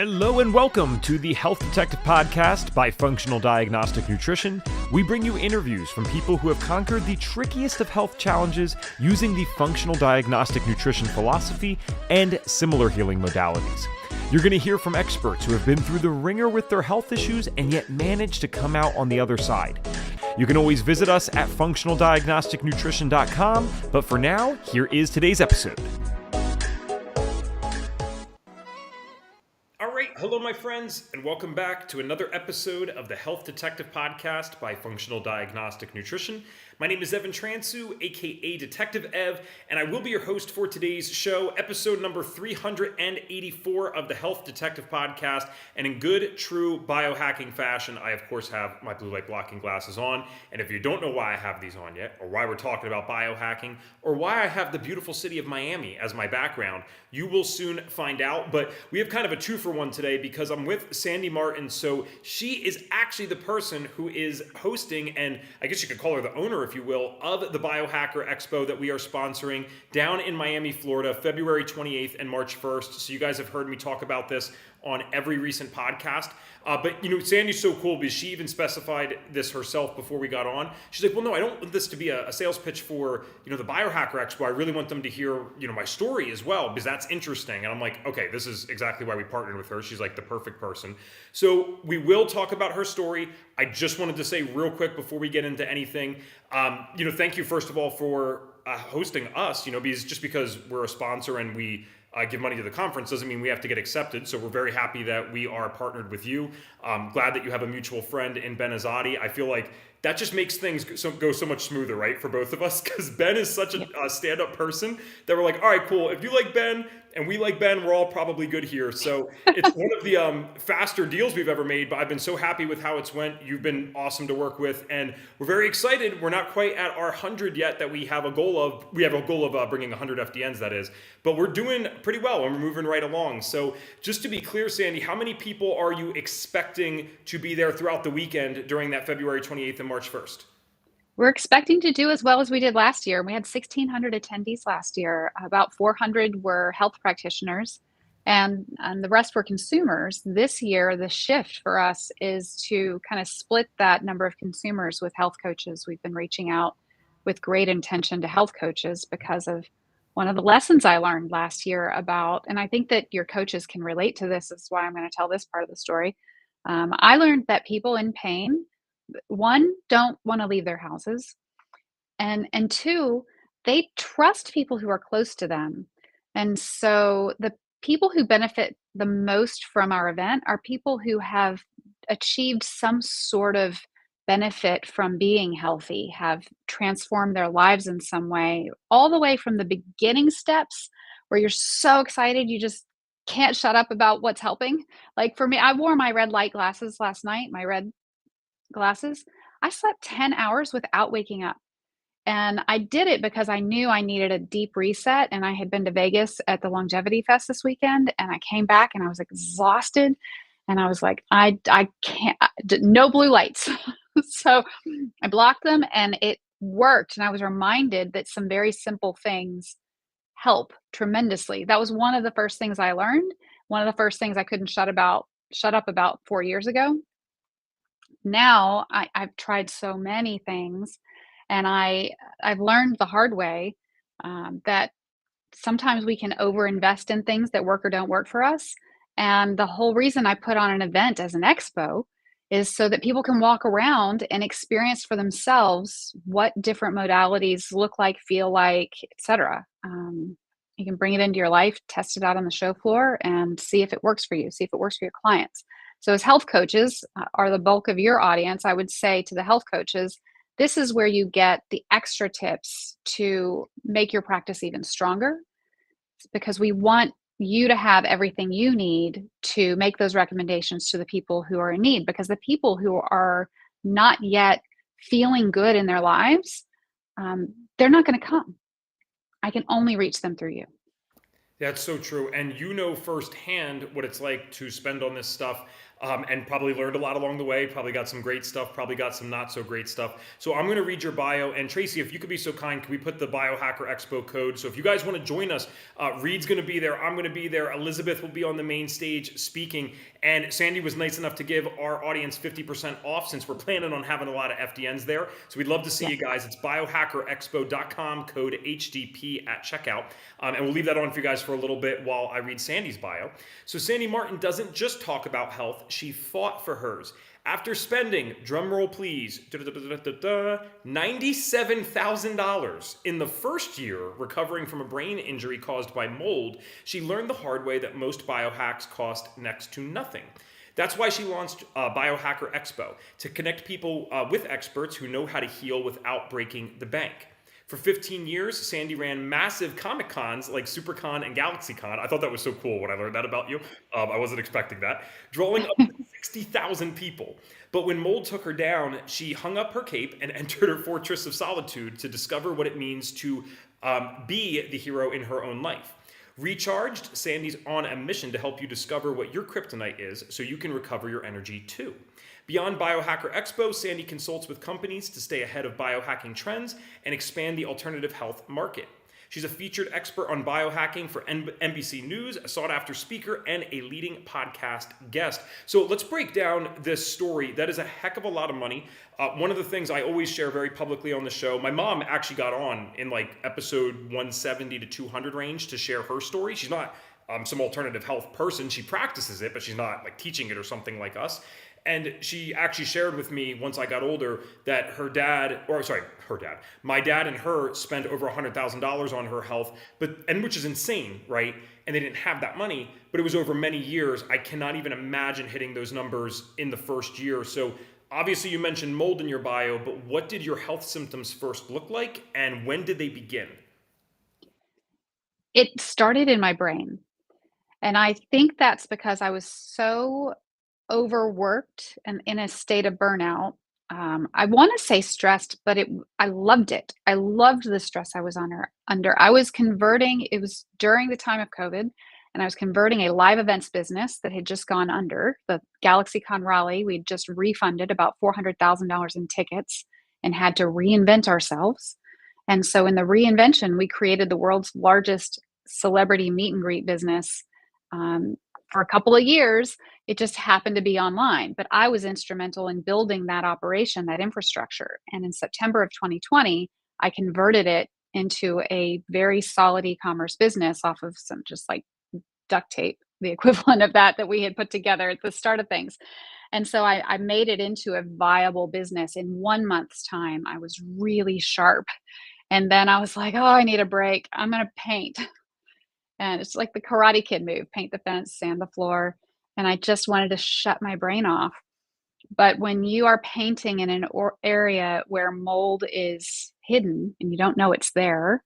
Hello and welcome to the Health Detective Podcast by Functional Diagnostic Nutrition. We bring you interviews from people who have conquered the trickiest of health challenges using the Functional Diagnostic Nutrition philosophy and similar healing modalities. You're going to hear from experts who have been through the ringer with their health issues and yet managed to come out on the other side. You can always visit us at functionaldiagnosticnutrition.com, but for now, here is today's episode. Hello, my friends, and welcome back to another episode of the Health Detective Podcast by Functional Diagnostic Nutrition. My name is Evan Transu, aka Detective Ev, and I will be your host for today's show, episode number 384 of the Health Detective Podcast. And in good, true biohacking fashion, I of course have my blue light blocking glasses on. And if you don't know why I have these on yet, or why we're talking about biohacking, or why I have the beautiful city of Miami as my background, you will soon find out. But we have kind of a two-for-one today because I'm with Sandy Martin. So she is actually the person who is hosting, and I guess you could call her the owner, if you will, of the Biohacker Expo that we are sponsoring down in Miami, Florida, February 28th and March 1st. So you guys have heard me talk about this on every recent podcast. But Sandy's so cool because she even specified this herself before we got on. She's like, well, no, I don't want this to be a sales pitch for, the Biohacker Expo. I really want them to hear, my story as well, because that's interesting. And I'm like, okay, this is exactly why we partnered with her. She's like the perfect person. So we will talk about her story. I just wanted to say real quick before we get into anything, thank you first of all for hosting us, because we're a sponsor and we give money to the conference doesn't mean we have to get accepted. So we're very happy that we are partnered with you. Glad that you have a mutual friend in Ben Azadi. I feel like that just makes things go so much smoother, right, for both of us, because Ben is such a stand-up person that we're like, all right, cool. If you like Ben and we like Ben, we're all probably good here. So it's one of the faster deals we've ever made, but I've been so happy with how it's went. You've been awesome to work with, and we're very excited. We're not quite at our 100 yet that we have a goal of. We have a goal of bringing 100 FDNs, that is, but we're doing pretty well and we're moving right along. So just to be clear, Sandy, how many people are you expecting to be there throughout the weekend during that February 28th and March 1st? We're expecting to do as well as we did last year. We had 1,600 attendees last year. About 400 were health practitioners, and the rest were consumers. This year, the shift for us is to kind of split that number of consumers with health coaches. We've been reaching out with great intention to health coaches because of one of the lessons I learned last year about, and I think that your coaches can relate to this. Is why I'm going to tell this part of the story. I learned that people in pain, one, don't want to leave their houses, and two, they trust people who are close to them. And so the people who benefit the most from our event are people who have achieved some sort of benefit from being healthy, have transformed their lives in some way, all the way from the beginning steps where you're so excited you just can't shut up about what's helping. Like for me, I wore my red light glasses last night, my red glasses. I slept 10 hours without waking up. And I did it because I knew I needed a deep reset. And I had been to Vegas at the Longevity Fest this weekend. And I came back and I was exhausted. And I was like, I can't, no blue lights. So I blocked them and it worked. And I was reminded that some very simple things help tremendously. That was one of the first things I learned. One of the first things I couldn't shut up about 4 years ago. Now I've tried so many things, and I've learned the hard way that sometimes we can overinvest in things that work or don't work for us. And the whole reason I put on an event as an expo is so that people can walk around and experience for themselves what different modalities look like, feel like, etc. You can bring it into your life, test it out on the show floor, and see if it works for you, see if it works for your clients. So as health coaches are the bulk of your audience, I would say to the health coaches, this is where you get the extra tips to make your practice even stronger, because we want you to have everything you need to make those recommendations to the people who are in need, because the people who are not yet feeling good in their lives, they're not going to come. I can only reach them through you. That's so true. And you know firsthand what it's like to spend on this stuff. and probably learned a lot along the way. Probably got some great stuff, probably got some not so great stuff. So I'm going to read your bio. And Tracy, if you could be so kind, can we put the Biohacker Expo code? So if you guys want to join us, Reed's going to be there. I'm going to be there. Elizabeth will be on the main stage speaking. And Sandy was nice enough to give our audience 50% off since we're planning on having a lot of FDNs there. So we'd love to see you guys. It's biohackerexpo.com, code HDP at checkout. And we'll leave that on for you guys for a little bit while I read Sandy's bio. So Sandy Martin doesn't just talk about health, she fought for hers. After spending, drumroll please, $97,000 in the first year recovering from a brain injury caused by mold, she learned the hard way that most biohacks cost next to nothing. That's why she launched Biohacker Expo, to connect people with experts who know how to heal without breaking the bank. For 15 years, Sandy ran massive Comic Cons like SuperCon and GalaxyCon. I thought that was so cool when I learned that about you. I wasn't expecting that. Drawing up to 60,000 people. But when mold took her down, she hung up her cape and entered her fortress of solitude to discover what it means to be the hero in her own life. Recharged, Sandy's on a mission to help you discover what your kryptonite is so you can recover your energy too. Beyond Biohacker Expo, Sandy consults with companies to stay ahead of biohacking trends and expand the alternative health market. She's a featured expert on biohacking for NBC News, a sought-after speaker, and a leading podcast guest. So let's break down this story. That is a heck of a lot of money. One of the things I always share very publicly on the show, my mom actually got on in like episode 170 to 200 range to share her story. She's not some alternative health person. She practices it, but she's not like teaching it or something like us. And she actually shared with me once I got older that my dad and her spent over $100,000 on her health, which is insane, right? And they didn't have that money, but it was over many years. I cannot even imagine hitting those numbers in the first year. So obviously you mentioned mold in your bio, but what did your health symptoms first look like and when did they begin? It started in my brain. And I think that's because I was so overworked and in a state of burnout. I want to say stressed, but I loved it. I loved the stress I was under. I was converting, it was during the time of COVID, and I was converting a live events business that had just gone under. The GalaxyCon Raleigh, we'd just refunded about $400,000 in tickets and had to reinvent ourselves. And so in the reinvention, we created the world's largest celebrity meet and greet business. For a couple of years, it just happened to be online, but I was instrumental in building that operation, that infrastructure. And in September of 2020, I converted it into a very solid e-commerce business off of some just like duct tape, the equivalent of that we had put together at the start of things. And so I made it into a viable business in 1 month's time. I was really sharp. And then I was like, oh, I need a break. I'm going to paint. And it's like the Karate Kid move, paint the fence, sand the floor. And I just wanted to shut my brain off. But when you are painting in an area where mold is hidden and you don't know it's there,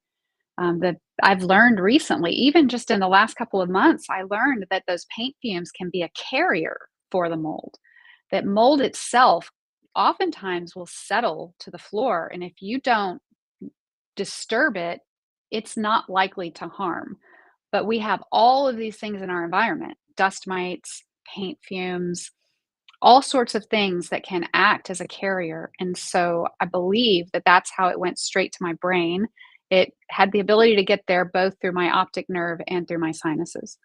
that I've learned recently, even just in the last couple of months, I learned that those paint fumes can be a carrier for the mold. That mold itself oftentimes will settle to the floor. And if you don't disturb it, it's not likely to harm. But we have all of these things in our environment, dust mites, paint fumes, all sorts of things that can act as a carrier. And so I believe that that's how it went straight to my brain. It had the ability to get there both through my optic nerve and through my sinuses.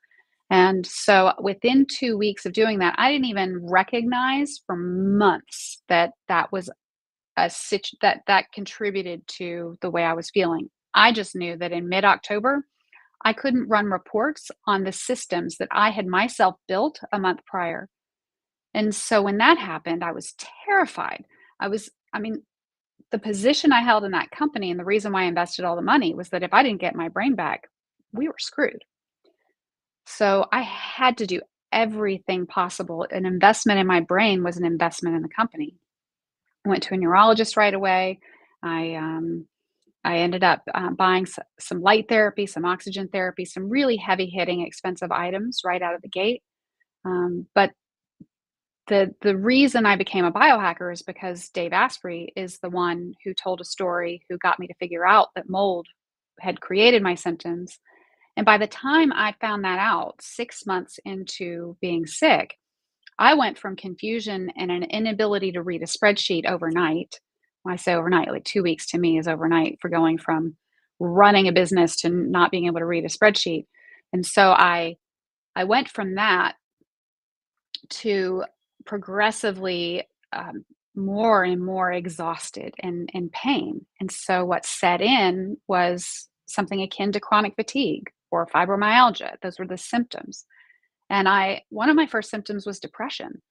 And so within 2 weeks of doing that, I didn't even recognize for months that that was that contributed to the way I was feeling. I just knew that in mid-October, I couldn't run reports on the systems that I had myself built a month prior. And so when that happened, I was terrified. I mean, the position I held in that company and the reason why I invested all the money was that if I didn't get my brain back, we were screwed. So I had to do everything possible. An investment in my brain was an investment in the company. I went to a neurologist right away. I I ended up buying some light therapy, some oxygen therapy, some really heavy hitting, expensive items right out of the gate. But the reason I became a biohacker is because Dave Asprey is the one who told a story who got me to figure out that mold had created my symptoms. And by the time I found that out, 6 months into being sick, I went from confusion and an inability to read a spreadsheet overnight. When I say overnight, like 2 weeks to me is overnight for going from running a business to not being able to read a spreadsheet. And so I went from that to progressively more and more exhausted and in pain. And so what set in was something akin to chronic fatigue or fibromyalgia. Those were the symptoms. And I one of my first symptoms was depression,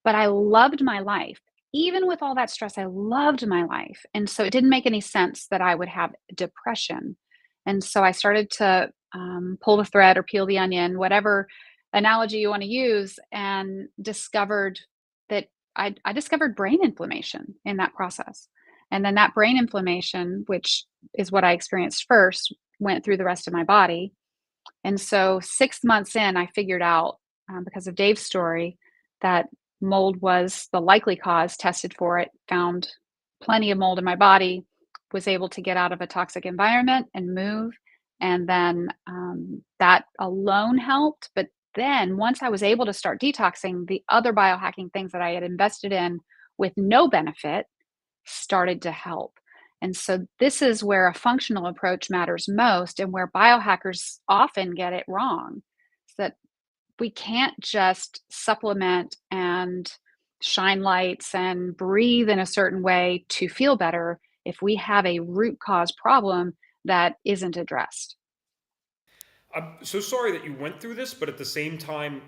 but I loved my life. Even with all that stress, I loved my life. And so it didn't make any sense that I would have depression. And so I started to pull the thread or peel the onion, whatever analogy you want to use, and discovered that I discovered brain inflammation in that process. And then that brain inflammation, which is what I experienced first, went through the rest of my body. And so 6 months in, I figured out, because of Dave's story, that mold was the likely cause, tested for it, found plenty of mold in my body, was able to get out of a toxic environment and move. And then that alone helped. But then once I was able to start detoxing, the other biohacking things that I had invested in with no benefit started to help. And so this is where a functional approach matters most and where biohackers often get it wrong. Is that we can't just supplement and shine lights and breathe in a certain way to feel better if we have a root cause problem that isn't addressed. I'm so sorry that you went through this, but at the same time,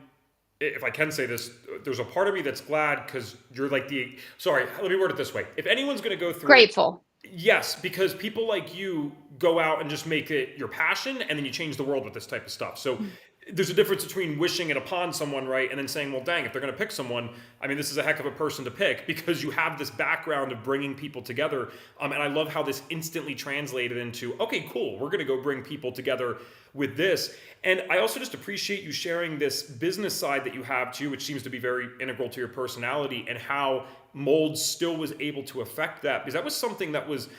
if I can say this, there's a part of me that's glad because you're like the. Sorry, let me word it this way. If anyone's going to go through it, Grateful. yes, because people like you go out and just make it your passion and then you change the world with this type of stuff. So there's a difference between wishing it upon someone, right? And then saying, well, dang, if they're going to pick someone, I mean, this is a heck of a person to pick because you have this background of bringing people together. And I love how this instantly translated into, okay, cool, we're going to go bring people together with this. And I also just appreciate you sharing this business side that you have too, which seems to be very integral to your personality and how mold still was able to affect that. Because that was something that was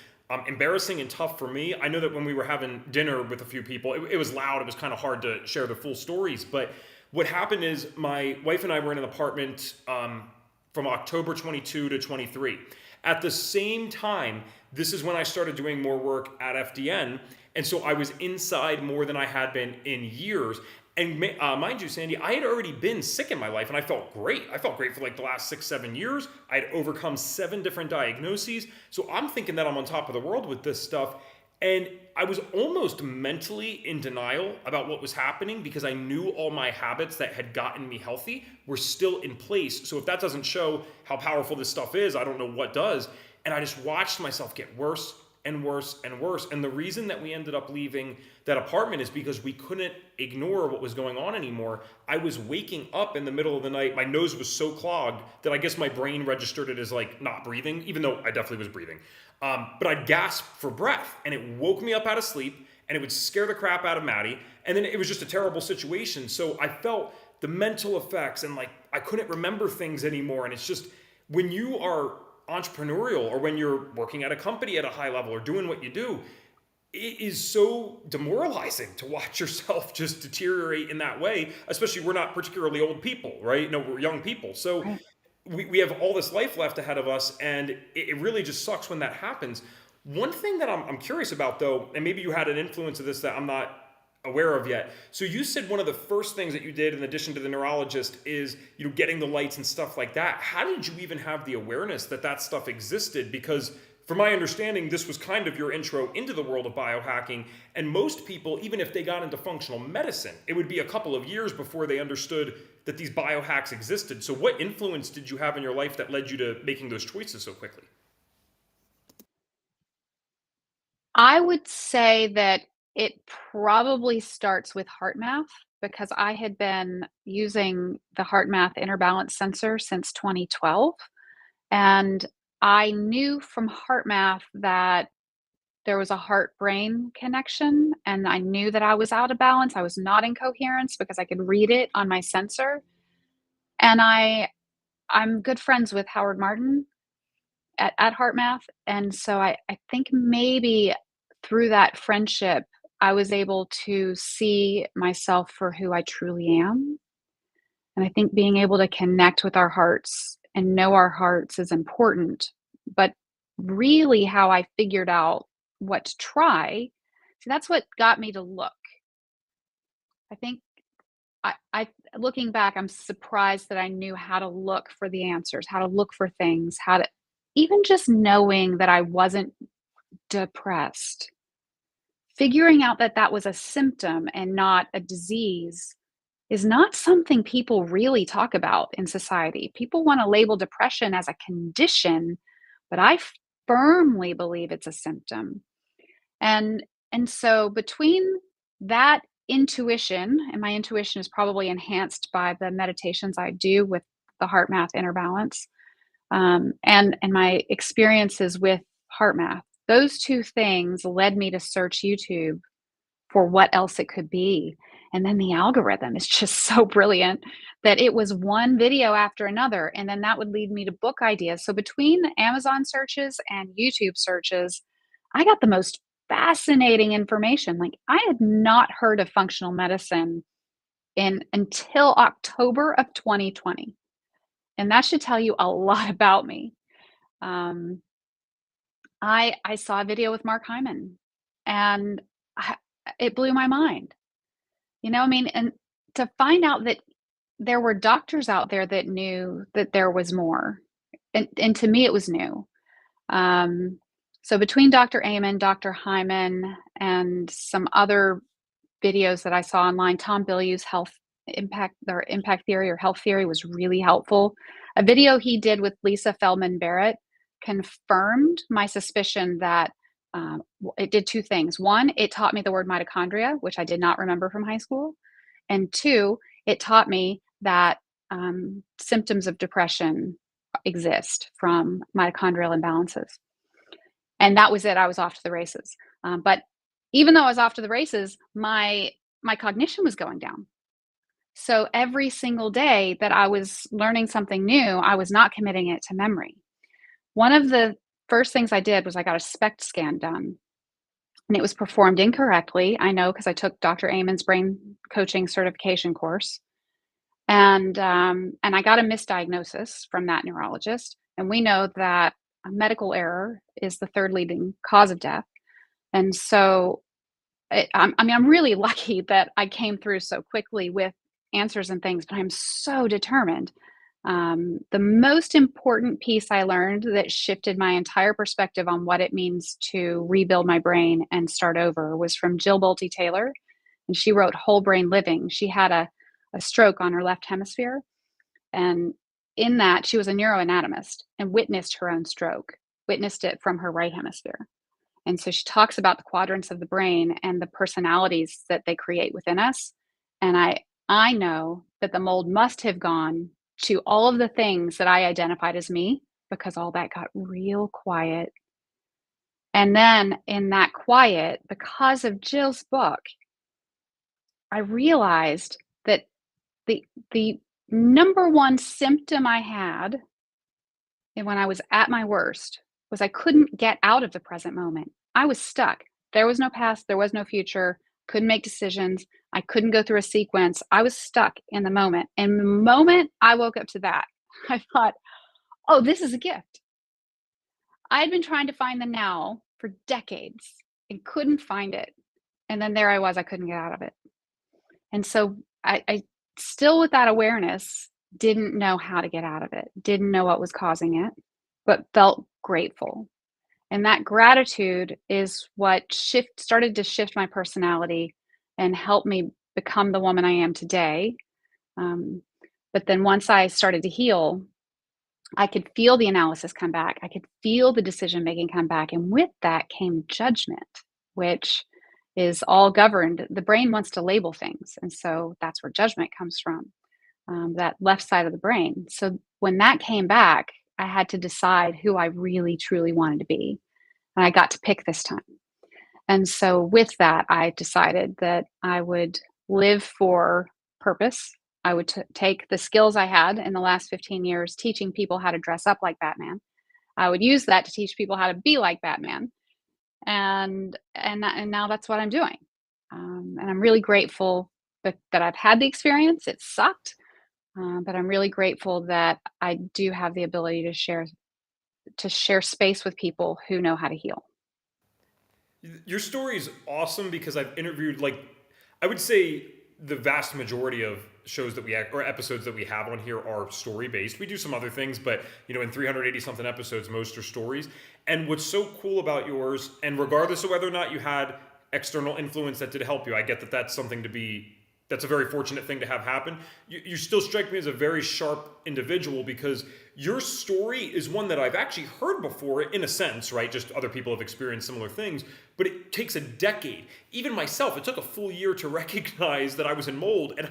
embarrassing and tough for me. I know that when we were having dinner with a few people, it was loud. It was kind of hard to share the full stories. But what happened is my wife and I were in an apartment from October 22 to 23. At the same time, this is when I started doing more work at FDN. And so I was inside more than I had been in years. And mind you, Sandy, I had already been sick in my life and I felt great. I felt great for like the last 6, 7 years. I had overcome 7 different diagnoses. So I'm thinking that I'm on top of the world with this stuff. And I was almost mentally in denial about what was happening because I knew all my habits that had gotten me healthy were still in place. So if that doesn't show how powerful this stuff is, I don't know what does. And I just watched myself get worse and worse and worse. And the reason that we ended up leaving that apartment is because we couldn't ignore what was going on anymore. I was waking up in the middle of the night. My nose was so clogged that I guess my brain registered it as like not breathing, even though I definitely was breathing. But I'd gasp for breath and it woke me up out of sleep and it would scare the crap out of Maddie. And then it was just a terrible situation. So I felt the mental effects and like I couldn't remember things anymore. And it's just when you are entrepreneurial or when you're working at a company at a high level or doing what you do, it is so demoralizing to watch yourself just deteriorate in that way, especially we're not particularly old people, right? No, we're young people. So Right. we have all this life left ahead of us and it really just sucks when that happens. One thing that I'm curious about though, and maybe you had an influence of this that I'm not aware of yet. So you said one of the first things that you did in addition to the neurologist is, getting the lights and stuff like that. How did you even have the awareness that that stuff existed? Because from my understanding, this was kind of your intro into the world of biohacking. And most people, even if they got into functional medicine, it would be a couple of years before they understood that these biohacks existed. So what influence did you have in your life that led you to making those choices so quickly? I would say that it probably starts with heart math because I had been using the heart math inner balance sensor since 2012. And I knew from heart math that there was a heart brain connection. And I knew that I was out of balance. I was not in coherence because I could read it on my sensor. And I'm good friends with Howard Martin at HeartMath, and so I think maybe through that friendship, I was able to see myself for who I truly am, And I think being able to connect with our hearts and know our hearts is important. But really, how I figured out what to try, see, that's what got me to look. I think I looking back, I'm surprised that I knew how to look for the answers, how to look for things, how to even just knowing that I wasn't depressed. Figuring out that that was a symptom and not a disease is not something people really talk about in society. People want to label depression as a condition, but I firmly believe it's a symptom. And so between that intuition, and my intuition is probably enhanced by the meditations I do with the heart math inner balance, and my experiences with heart math, those two things led me to search YouTube for what else it could be. And then the algorithm is just so brilliant that it was one video after another. And then that would lead me to book ideas. So between Amazon searches and YouTube searches, I got the most fascinating information. Like, I had not heard of functional medicine in until October of 2020. And that should tell you a lot about me. Um, I saw a video with Mark Hyman, and I, it blew my mind. I mean, and to find out that there were doctors out there that knew that there was more, and to me, it was new. Um, so between Dr. Amen, Dr. Hyman, and some other videos that I saw online, Tom Bilyeu's impact theory or health theory was really helpful. A video he did with Lisa Feldman Barrett confirmed my suspicion that it did two things. One, it taught me the word mitochondria, which I did not remember from high school. And two, it taught me that symptoms of depression exist from mitochondrial imbalances. And that was it. I was off to the races. But even though I was off to the races, my cognition was going down. So every single day that I was learning something new, I was not committing it to memory. One of the first things I did was I got a SPECT scan done, and it was performed incorrectly. I know, because I took Dr. Amen's brain coaching certification course, and I got a misdiagnosis from that neurologist. And we know that a medical error is the third leading cause of death. And so, I'm really lucky that I came through so quickly with answers and things, but I'm so determined. The most important piece I learned that shifted my entire perspective on what it means to rebuild my brain and start over was from Jill Bolte Taylor, and she wrote Whole Brain Living. She had a stroke on her left hemisphere, and in that, she was a neuroanatomist and witnessed her own stroke, witnessed it from her right hemisphere. And so she talks about the quadrants of the brain and the personalities that they create within us. And I know that the mold must have gone to all of the things that I identified as me, because all that got real quiet. And then in that quiet, because of Jill's book, I realized that the number one symptom I had, and when I was at my worst, was I couldn't get out of the present moment. I was stuck. There was no past, there was no future, couldn't make decisions. I couldn't go through a sequence. I was stuck in the moment. And the moment I woke up to that, I thought, oh, this is a gift. I had been trying to find the now for decades and couldn't find it. And then there I was, I couldn't get out of it. And so I still, with that awareness, didn't know how to get out of it, didn't know what was causing it, but felt grateful. And that gratitude is what started to shift my personality and help me become the woman I am today. But then once I started to heal, I could feel the analysis come back. I could feel the decision making come back. And with that came judgment, which is all governed. The brain wants to label things. And so that's where judgment comes from, that left side of the brain. So when that came back, I had to decide who I really, truly wanted to be. And I got to pick this time. And so with that, I decided that I would live for purpose. I would take the skills I had in the last 15 years teaching people how to dress up like Batman. I would use that to teach people how to be like Batman. And now that's what I'm doing. And I'm really grateful that I've had the experience. It sucked. But I'm really grateful that I do have the ability to share space with people who know how to heal. Your story is awesome because I've interviewed, like, I would say the vast majority of shows that we have, or episodes that we have on here, are story based. We do some other things, but in 380 something episodes, most are stories. And what's so cool about yours, and regardless of whether or not you had external influence that did help you, I get that that's a very fortunate thing to have happen. You still strike me as a very sharp individual because your story is one that I've actually heard before, in a sense, right? Just other people have experienced similar things, but it takes a decade. Even myself, it took a full year to recognize that I was in mold, and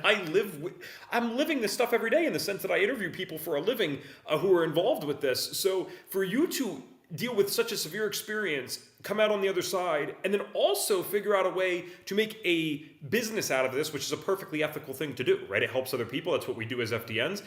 I'm living this stuff every day, in the sense that I interview people for a living who are involved with this. So for you to deal with such a severe experience, come out on the other side, and then also figure out a way to make a business out of this, which is a perfectly ethical thing to do, right? It helps other people. That's what we do as FDNs.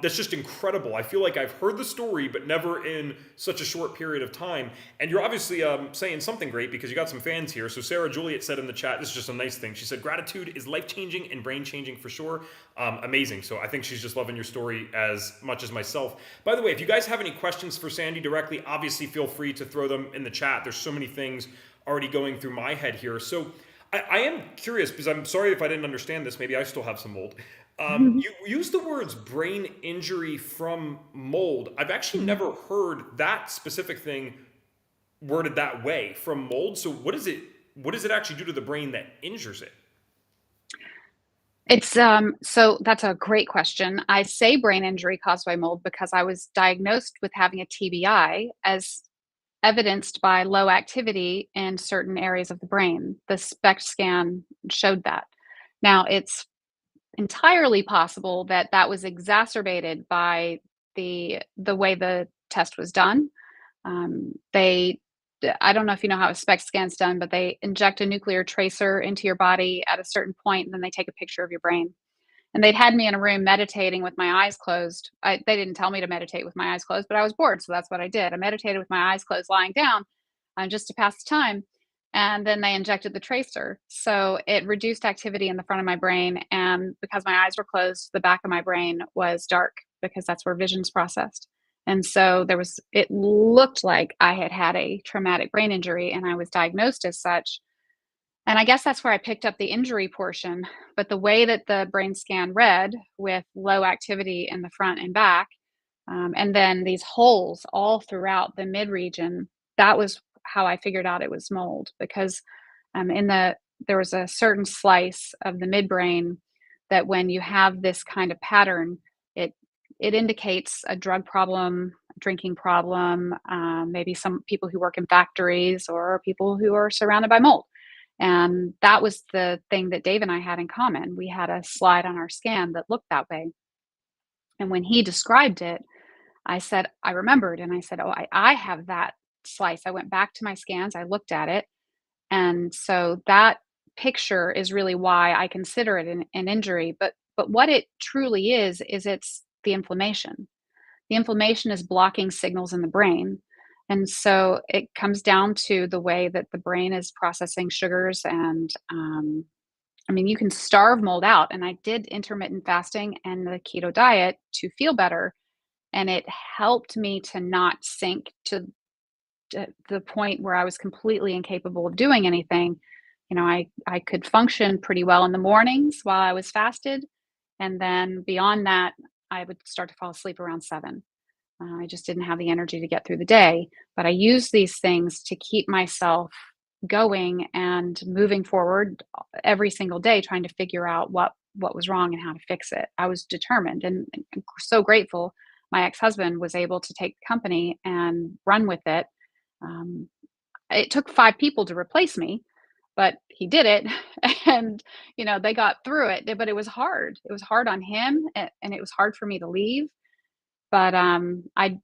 That's just incredible. I feel like I've heard the story, but never in such a short period of time. And you're obviously saying something great because you got some fans here. So Sarah Juliet said in the chat, this is just a nice thing. She said, gratitude is life-changing and brain-changing for sure. Amazing. So I think she's just loving your story as much as myself. By the way, if you guys have any questions for Sandy directly, obviously feel free to throw them in the chat. There's so many things already going through my head here. So I am curious, because I'm sorry if I didn't understand this. Maybe I still have some mold. You use the words brain injury from mold. I've actually never heard that specific thing worded that way, from mold. So what does it actually do to the brain that injures it? It's so that's a great question. I say brain injury caused by mold because I was diagnosed with having a TBI, as evidenced by low activity in certain areas of the brain. The SPECT scan showed that. Now, it's entirely possible that that was exacerbated by the way the test was done. They I don't know if you know how a SPECT scan's done, but they inject a nuclear tracer into your body at a certain point, and then they take a picture of your brain. And they'd had me in a room meditating with my eyes closed. They didn't tell me to meditate with my eyes closed, but I was bored, so that's what I did. I meditated with my eyes closed, lying down, just to pass the time. And then they injected the tracer. So it reduced activity in the front of my brain. And because my eyes were closed, the back of my brain was dark because that's where vision's processed. And so it looked like I had had a traumatic brain injury, and I was diagnosed as such. And I guess that's where I picked up the injury portion. But the way that the brain scan read, with low activity in the front and back, and then these holes all throughout the mid region, that was how I figured out it was mold. Because there was a certain slice of the midbrain that, when you have this kind of pattern, it it indicates a drug problem, a drinking problem, maybe some people who work in factories or people who are surrounded by mold. And that was the thing that Dave and I had in common. We had a slide on our scan that looked that way. And when he described it, I remembered, and I said, "Oh, I have that slice." I went back to my scans, I looked at it. And so that picture is really why I consider it an injury. But what it truly is it's the inflammation. The inflammation is blocking signals in the brain. And so it comes down to the way that the brain is processing sugars. And I mean, you can starve mold out. And I did intermittent fasting and the keto diet to feel better. And it helped me to not sink to the point where I was completely incapable of doing anything. I could function pretty well in the mornings while I was fasted. And then beyond that, I would start to fall asleep around 7. I just didn't have the energy to get through the day. But I used these things to keep myself going and moving forward every single day, trying to figure out what was wrong and how to fix it. I was determined, and so grateful my ex-husband was able to take the company and run with it. Um, it took 5 people to replace me, but he did it. And they got through it. But it was hard. It was hard on him, and it was hard for me to leave. But I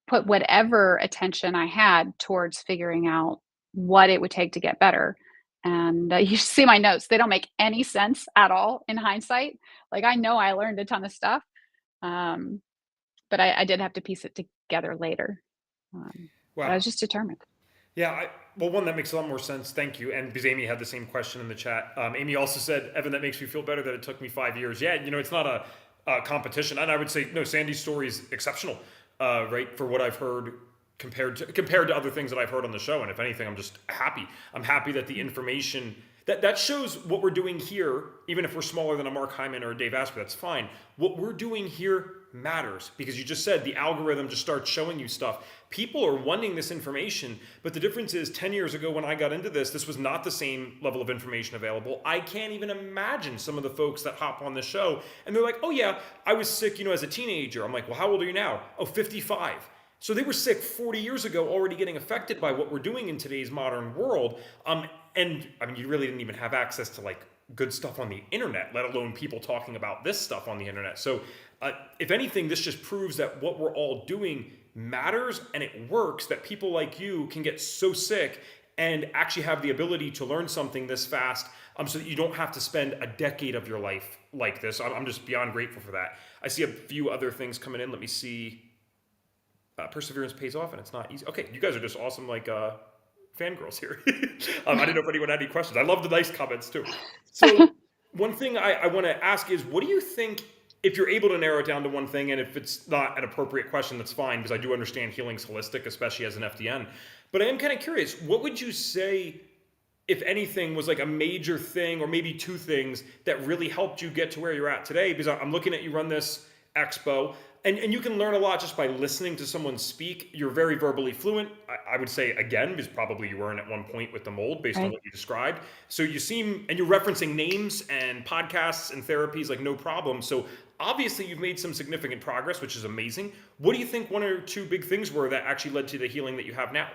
put whatever attention I had towards figuring out what it would take to get better. And you see my notes; they don't make any sense at all in hindsight. Like, I know I learned a ton of stuff, um, but I did have to piece it together later. But I Wow. was just determined. Yeah, well, one that makes a lot more sense. Thank you. And because Amy had the same question in the chat. Amy also said, Evan, that makes me feel better that it took me 5 years. Yeah, it's not competition. And I would say, no, Sandy's story is exceptional, right? For what I've heard compared to other things that I've heard on the show. And if anything, I'm just happy. I'm happy that the information that shows what we're doing here, even if we're smaller than a Mark Hyman or a Dave Asprey, that's fine. What we're doing here matters because you just said the algorithm just starts showing you stuff. People are wanting this information, but the difference is 10 years ago when I got into this was not the same level of information available. I can't even imagine some of the folks that hop on the show and they're like, oh yeah, I was sick, as a teenager. I'm like, well, how old are you now? Oh, 55. So they were sick 40 years ago, already getting affected by what we're doing in today's modern world. And I mean, you really didn't even have access to like good stuff on the internet, let alone people talking about this stuff on the internet. So if anything, this just proves that what we're all doing matters and it works, that people like you can get so sick and actually have the ability to learn something this fast, so that you don't have to spend a decade of your life like this. I'm just beyond grateful for that. I see a few other things coming in. Let me see. Perseverance pays off and it's not easy. Okay, you guys are just awesome, like fangirls here. I didn't know if anyone had any questions. I love the nice comments too. So one thing I want to ask is, what do you think, if you're able to narrow it down to one thing, and if it's not an appropriate question, that's fine, because I do understand healing's holistic, especially as an FDN. But I am kind of curious, what would you say, if anything, was like a major thing, or maybe two things that really helped you get to where you're at today? Because I'm looking at you run this expo. And you can learn a lot just by listening to someone speak. You're very verbally fluent. I would say, again, because probably you weren't at one point with the mold based on Right. what you described. So you seem, and you're referencing names and podcasts and therapies like no problem. So obviously you've made some significant progress, which is amazing. What do you think one or two big things were that actually led to the healing that you have now?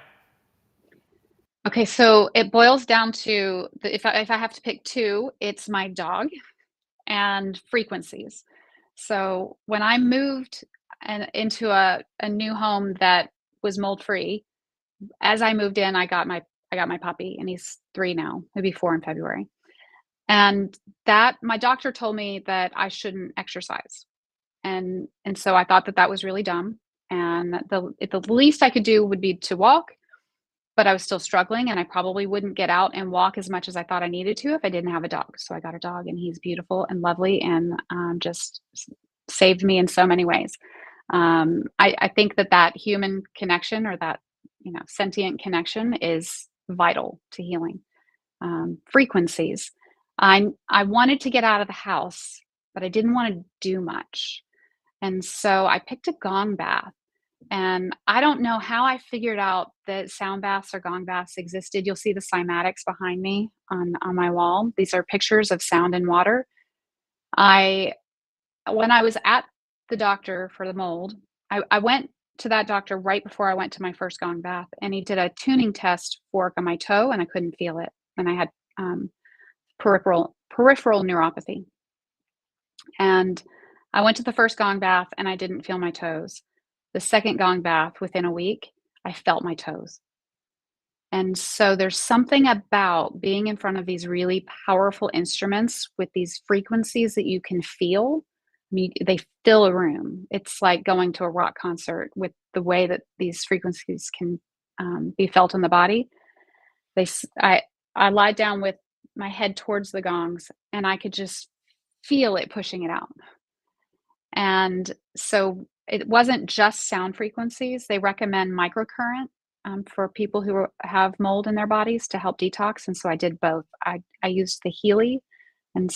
Okay, so it boils down to if I have to pick two, it's my dog and frequencies. So when I moved into a new home that was mold free, as I moved in, I got my puppy, and he's 3 now. He'll be 4 in February. And that my doctor told me that I shouldn't exercise. And so I thought that that was really dumb. And the least I could do would be to walk, but I was still struggling, and I probably wouldn't get out and walk as much as I thought I needed to if I didn't have a dog. So I got a dog, and he's beautiful and lovely, and just saved me in so many ways. I think that that human connection, or that sentient connection, is vital to healing. Frequencies. I wanted to get out of the house, but I didn't want to do much, and so I picked a gong bath. And I don't know how I figured out that sound baths or gong baths existed. You'll see the cymatics behind me on my wall. These are pictures of sound and water. I When I was at the doctor for the mold, I went to that doctor right before I went to my first gong bath, and he did a tuning test fork on my toe, and I couldn't feel it, and I had peripheral neuropathy. And I went to the first gong bath, and I didn't feel my toes. The second gong bath, within a week, I felt my toes. And so there's something about being in front of these really powerful instruments with these frequencies that you can feel. I mean, they fill a room. It's like going to a rock concert with the way that these frequencies can be felt in the body. They, s- I lied down with my head towards the gongs, and I could just feel it pushing it out. And so it wasn't just sound frequencies. They recommend microcurrent for people who have mold in their bodies to help detox. And so I did both. I used the Healy and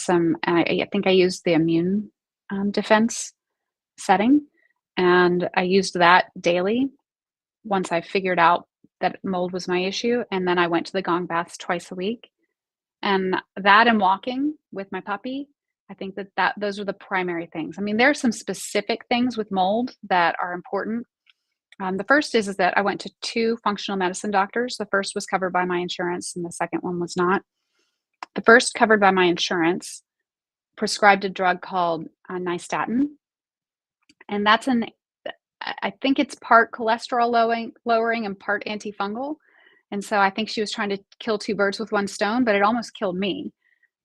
I think I used the immune defense setting. And I used that daily once I figured out that mold was my issue. And then I went to the gong baths twice a week. And that and walking with my puppy, I think that those are the primary things. I mean, there are some specific things with mold that are important. The first is that I went to 2 functional medicine doctors. The first was covered by my insurance, and the second one was not. The first, covered by my insurance, prescribed a drug called nystatin, and I think it's part cholesterol lowering and part antifungal. And so I think she was trying to kill 2 birds with one stone, but it almost killed me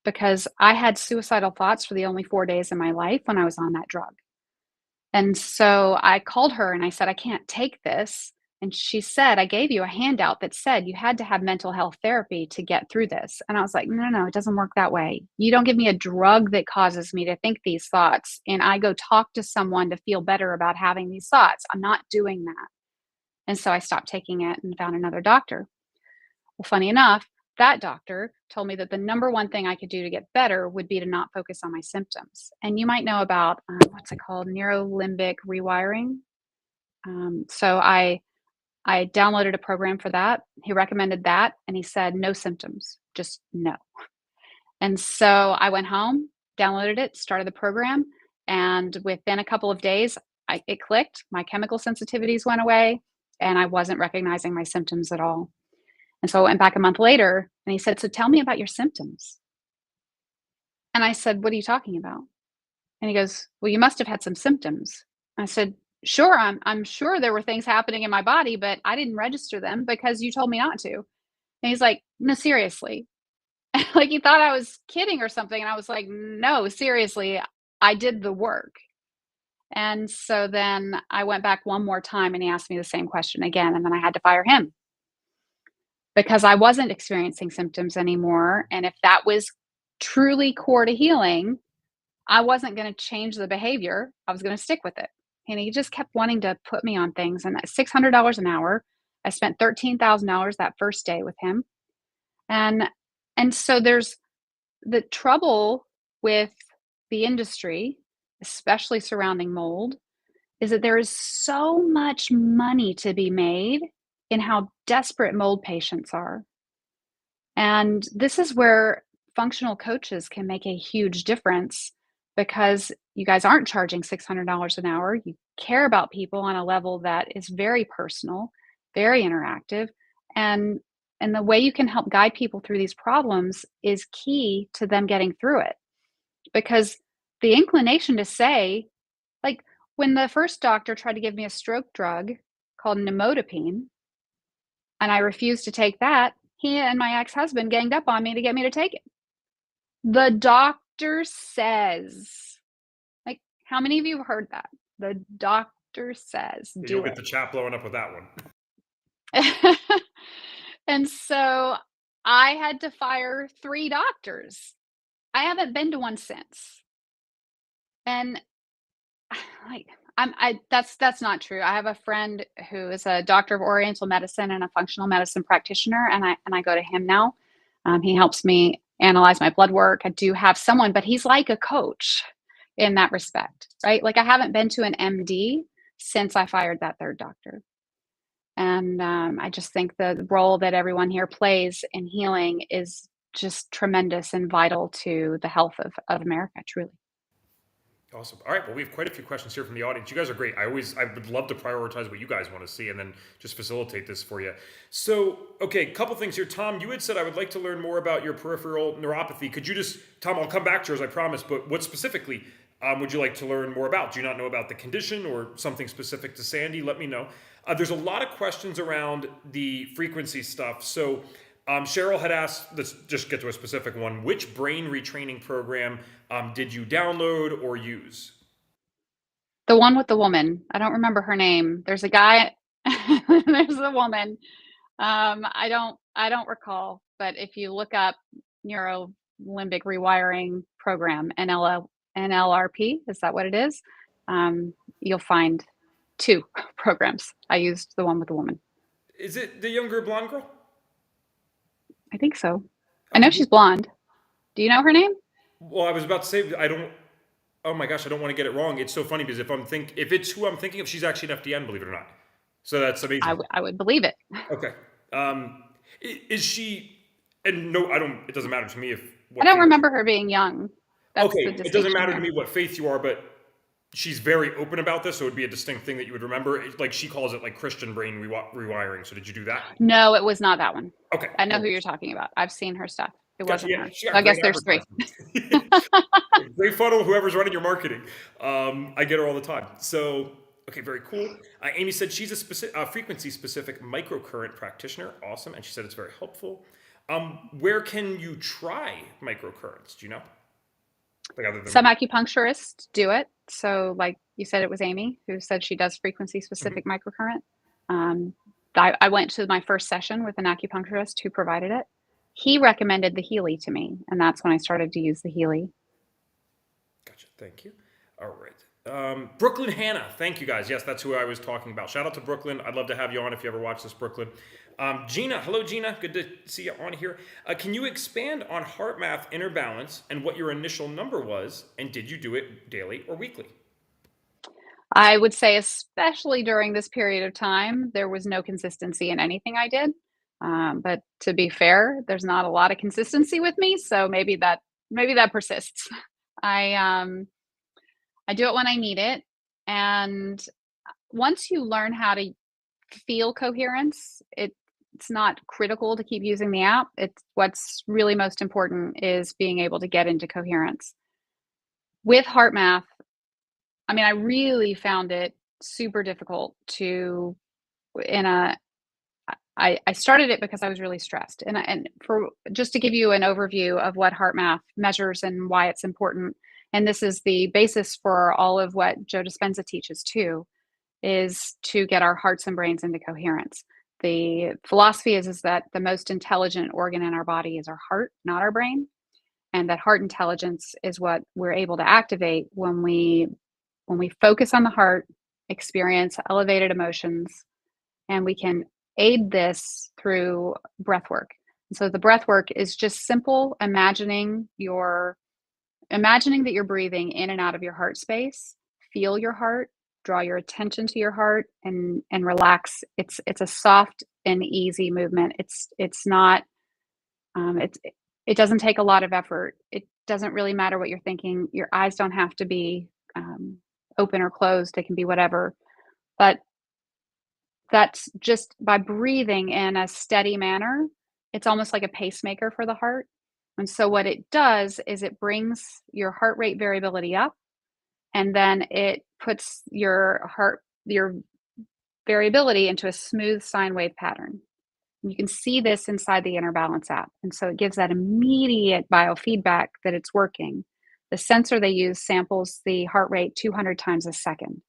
because I had suicidal thoughts for the only 4 days of my life when I was on that drug. And so I called her and I said, "I can't take this." And she said, I gave you a handout that said you had to have mental health therapy to get through this. And I was like, no, it doesn't work that way. You don't give me a drug that causes me to think these thoughts, and I go talk to someone to feel better about having these thoughts. I'm not doing that. And so I stopped taking it and found another doctor. Well, funny enough, that doctor told me that the number one thing I could do to get better would be to not focus on my symptoms. And you might know about what's it called? Neurolimbic rewiring. So I downloaded a program for that. He recommended that, and he said, no symptoms, just no. And so I went home, downloaded it, started the program, and within a couple of days, it clicked. My chemical sensitivities went away, and I wasn't recognizing my symptoms at all. And so I went back a month later, and he said, so tell me about your symptoms. And I said, what are you talking about? And he goes, well, you must have had some symptoms. I said, sure, I'm sure there were things happening in my body, but I didn't register them because you told me not to. And he's like, no, seriously. Like he thought I was kidding or something. And I was like, no, seriously, I did the work. And so then I went back one more time and he asked me the same question again. And then I had to fire him because I wasn't experiencing symptoms anymore. And if that was truly core to healing, I wasn't going to change the behavior. I was going to stick with it. And he just kept wanting to put me on things. And at $600 an hour, I spent $13,000 that first day with him. And so there's the trouble with the industry, especially surrounding mold, is that there is so much money to be made in how desperate mold patients are. And this is where functional coaches can make a huge difference because you guys aren't charging $600 an hour. You care about people on a level that is very personal, very interactive, and the way you can help guide people through these problems is key to them getting through it. Because the inclination to say, like when the first doctor tried to give me a stroke drug called nimodipine, and I refused to take that, he and my ex-husband ganged up on me to get me to take it. The doctor says, like, how many of you have heard that? The doctor says, You do don't get it. the chat blowing up with that one. And so I had to fire 3 doctors. I haven't been to one since. And like that's not true. I have a friend who is a doctor of Oriental medicine and a functional medicine practitioner, and I go to him now. He helps me analyze my blood work. I do have someone, but he's like a coach in that respect, right? Like I haven't been to an MD since I fired that 3rd doctor. And I just think the role that everyone here plays in healing is just tremendous and vital to the health of America, truly. Awesome. All right. Well, we have quite a few questions here from the audience. You guys are great. I would love to prioritize what you guys want to see and then just facilitate this for you. So, okay, couple things here. Tom, you had said I would like to learn more about your peripheral neuropathy. Could you just, Tom, I'll come back to yours, I promise, but what specifically would you like to learn more about? Do you not know about the condition or something specific to Sandy? Let me know. There's a lot of questions around the frequency stuff. So, Cheryl had asked, let's just get to a specific one. Which brain retraining program did you download or use? The one with the woman. I don't remember her name. There's a guy, there's a woman. I don't recall, but if you look up neuro limbic rewiring program, NLRP, is that what it is? You'll find 2 programs. I used the one with the woman. Is it the younger blonde girl? I think so. I know she's blonde. Do you know her name? Well, I was about to say I don't. Oh my gosh, I don't want to get it wrong. It's so funny because if it's who I'm thinking of, she's actually an FDN, believe it or not. So that's amazing. I would believe it. Okay. Is she? And no, I don't. It doesn't matter to me if. I don't remember her being young. That's the Okay, it doesn't distinction matter to here. me what faith you are, but she's very open about this, so it would be a distinct thing that you would remember. Like she calls it like Christian brain rewiring. So did you do that? No, it was not that one. Okay. I know Cool. who you're talking about. I've seen her stuff. It Gotcha. wasn't Yeah, her. she So got I guess great there's 3. advertisements. Great funnel, whoever's running your marketing. I get her all the time. So, okay, very cool. Amy said she's a frequency-specific microcurrent practitioner. Awesome. And she said it's very helpful. Where can you try microcurrents? Do you know? Like other than Some acupuncturists do it. So like you said, it was Amy who said she does frequency specific microcurrent. I went to my first session with an acupuncturist who provided it. He recommended the Healy to me, and that's when I started to use the Healy. Gotcha. Thank you. All right. Brooklyn Hannah. Thank you guys. Yes, that's who I was talking about. Shout out to Brooklyn. I'd love to have you on if you ever watch this, Brooklyn. Gina. Hello, Gina. Good to see you on here. Can you expand on heart math inner balance and what your initial number was? And did you do it daily or weekly? I would say, especially during this period of time, there was no consistency in anything I did. But to be fair, there's not a lot of consistency with me, so maybe that persists. I I do it when I need it, and once you learn how to feel coherence, it's not critical to keep using the app. It's what's really most important is being able to get into coherence. With HeartMath, I mean, I really found it super difficult to in a I started it because I was really stressed. And for just to give you an overview of what HeartMath measures and why it's important, and this is the basis for all of what Joe Dispenza teaches too, is to get our hearts and brains into coherence. The philosophy is that the most intelligent organ in our body is our heart, not our brain, and that heart intelligence is what we're able to activate when we focus on the heart, experience elevated emotions, and we can aid this through breath work. And so the breath work is just simple imagining that you're breathing in and out of your heart space. Feel your heart, draw your attention to your heart, and relax. It's a soft and easy movement. It's not it doesn't take a lot of effort. It doesn't really matter what you're thinking. Your eyes don't have to be open or closed. They can be whatever. But that's just by breathing in a steady manner. It's almost like a pacemaker for the heart. And so what it does is it brings your heart rate variability up, and then it puts your variability into a smooth sine wave pattern. You can see this inside the Inner Balance app. And so it gives that immediate biofeedback that it's working. The sensor they use samples the heart rate 200 times a second.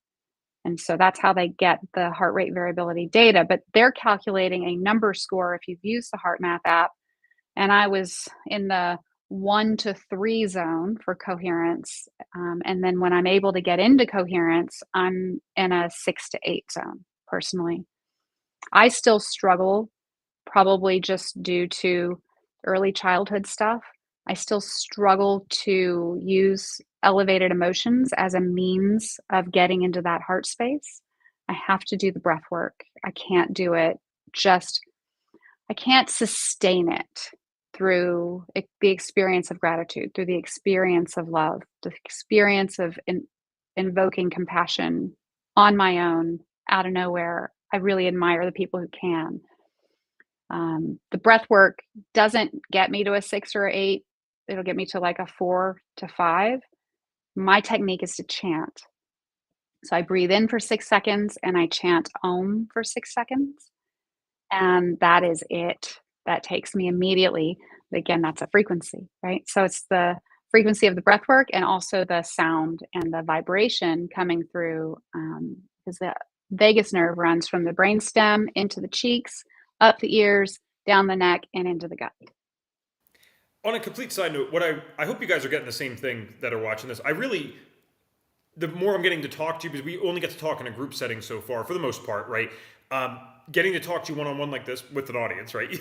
And so that's how they get the heart rate variability data. But they're calculating a number score if you've used the HeartMath app. And I was in the 1 to 3 zone for coherence. And then when I'm able to get into coherence, I'm in a 6 to 8 zone personally. I still struggle, probably just due to early childhood stuff. I still struggle to use elevated emotions as a means of getting into that heart space. I have to do the breath work. I can't do it just, I can't sustain it through the experience of gratitude, through the experience of love, the experience of invoking compassion on my own, out of nowhere. I really admire the people who can. The breath work doesn't get me to a 6 or 8. It'll get me to like a 4 to 5. My technique is to chant. So I breathe in for 6 seconds and I chant Om for 6 seconds. And that is it. That takes me immediately. Again, that's a frequency, right? So it's the frequency of the breath work and also the sound and the vibration coming through, because the vagus nerve runs from the brainstem into the cheeks, up the ears, down the neck, and into the gut. On a complete side note, what I hope you guys are getting the same thing that are watching this. I really, the more I'm getting to talk to you, because we only get to talk in a group setting so far, for the most part, right? Getting to talk to you one on one like this with an audience, right?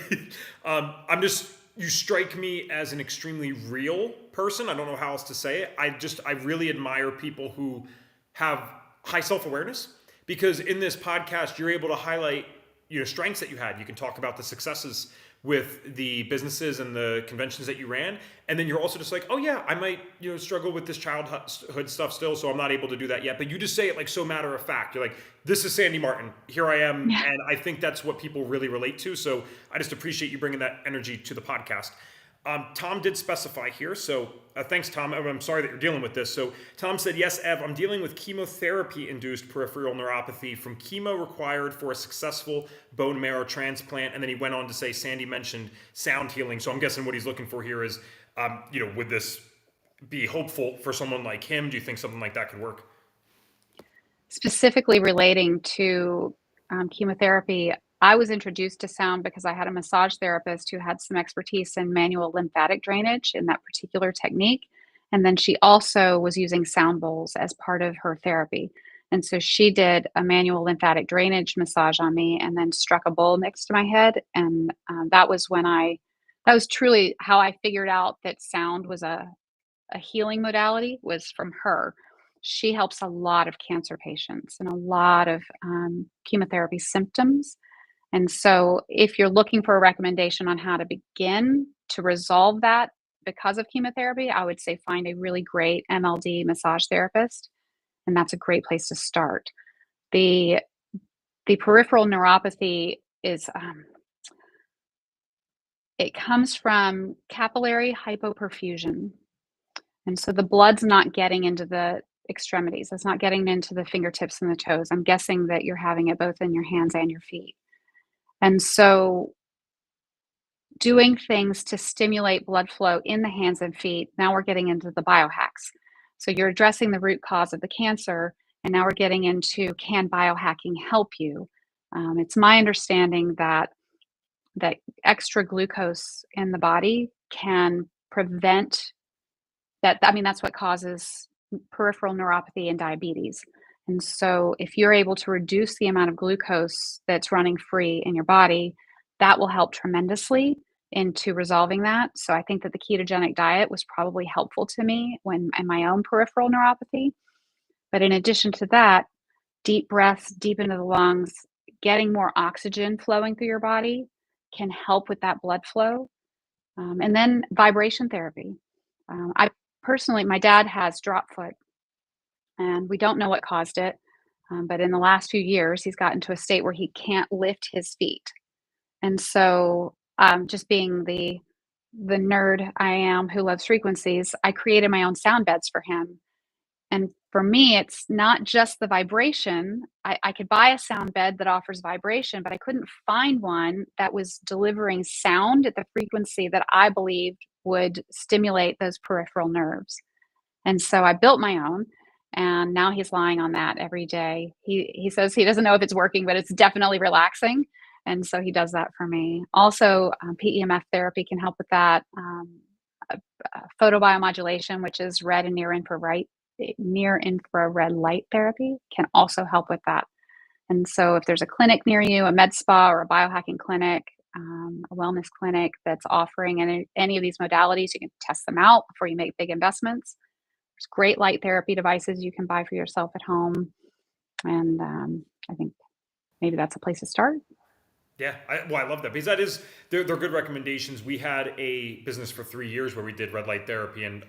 You strike me as an extremely real person. I don't know how else to say it. I really admire people who have high self awareness, because in this podcast, you're able to highlight strengths that you had. You can talk about the successes with the businesses and the conventions that you ran, and then you're also just like, oh yeah, I might struggle with this childhood stuff still, so I'm not able to do that yet. But you just say it like so matter of fact. You're like, this is Sandy Martin, here I am. Yeah. And I think that's what people really relate to. So I just appreciate you bringing that energy to the podcast. Tom did specify here, so thanks, Tom. I'm sorry that you're dealing with this. So Tom said, yes, Ev, I'm dealing with chemotherapy-induced peripheral neuropathy from chemo required for a successful bone marrow transplant. And then he went on to say, Sandy mentioned sound healing. So I'm guessing what he's looking for here is, would this be hopeful for someone like him? Do you think something like that could work? Specifically relating to chemotherapy, I was introduced to sound because I had a massage therapist who had some expertise in manual lymphatic drainage in that particular technique. And then she also was using sound bowls as part of her therapy. And so she did a manual lymphatic drainage massage on me and then struck a bowl next to my head. And that was truly how I figured out that sound was a healing modality was from her. She helps a lot of cancer patients and a lot of chemotherapy symptoms. And so, if you're looking for a recommendation on how to begin to resolve that because of chemotherapy, I would say find a really great MLD massage therapist, and that's a great place to start. The the peripheral neuropathy is it comes from capillary hypoperfusion, and so the blood's not getting into the extremities. It's not getting into the fingertips and the toes. I'm guessing that you're having it both in your hands and your feet. And so doing things to stimulate blood flow in the hands and feet. Now we're getting into the biohacks. So you're addressing the root cause of the cancer, and now we're getting into can biohacking help you? It's my understanding that extra glucose in the body can prevent that. I mean, that's what causes peripheral neuropathy and diabetes. And so, if you're able to reduce the amount of glucose that's running free in your body, that will help tremendously into resolving that. So, I think that the ketogenic diet was probably helpful to me when in my own peripheral neuropathy. But in addition to that, deep breaths deep into the lungs, getting more oxygen flowing through your body can help with that blood flow. And then vibration therapy. I personally, my dad has drop foot, and we don't know what caused it. But in the last few years, he's gotten to a state where he can't lift his feet. And so, just being the nerd I am who loves frequencies, I created my own sound beds for him. And for me, it's not just the vibration. I could buy a sound bed that offers vibration, but I couldn't find one that was delivering sound at the frequency that I believed would stimulate those peripheral nerves. And so I built my own, and now he's lying on that every day. He says he doesn't know if it's working, but it's definitely relaxing. And so he does that for me. Also, PEMF therapy can help with that. Uh, Photobiomodulation, which is red and near infrared light therapy, can also help with that. And so, if there's a clinic near you, a med spa or a biohacking clinic, a wellness clinic that's offering any of these modalities, you can test them out before you make big investments. There's great light therapy devices you can buy for yourself at home. And I think maybe that's a place to start. Yeah, I love that because they're good recommendations. We had a business for 3 years where we did red light therapy, and